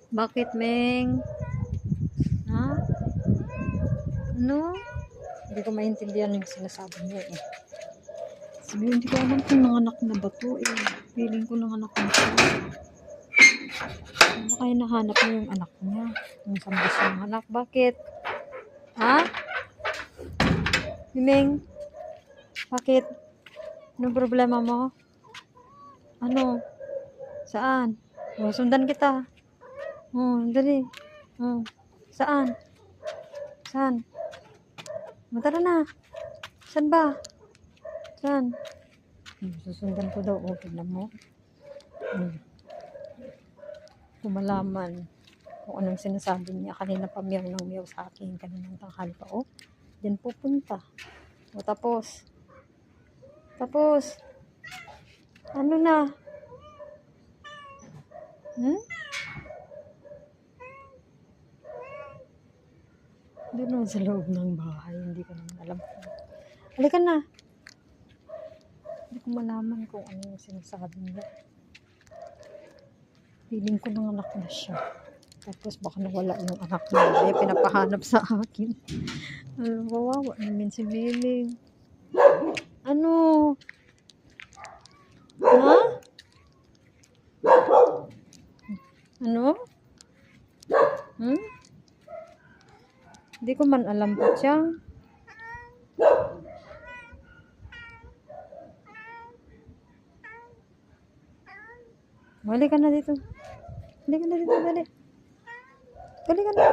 Bakit, Meng? Ha? Ano? Hindi ko maintindihan yung sinasabi niya eh. Sabi, hindi ko alam kung nanganak na ba to eh. Feeling ko nanganak na siya. Baka hinahanap niya yung anak niya. Yung sambas yung anak. Bakit? Ha? Meng? Bakit? Anong problema mo? Ano? Saan? Oh, sundan kita. Oh, dali. Oh, saan? Saan? Tara na. Saan ba? Saan? Susundan ko daw. Oh, tignan mo. Kumalaman kung anong sinasabi niya. Kanina pa miyaw ng miyaw sa akin. Kaninang tanghali pa. Oh, diyan pupunta. O, tapos. Tapos. Ano na? Hmm? Doon naman sa loob ng bahay. Hindi ko naman alam. Halika na. Hindi ko malaman kung ano yung sinasabi niya. Feeling ko ng anak na siya. Tapos baka nawala yung anak niya. Kaya pinapahanap sa akin. Ano, kawawa namin si Miling. Ano? Ha? Ano? Hmm? Hindi ko man alam po siya. Balik ka na dito. Balik ka na dito, dali. Balik ka na.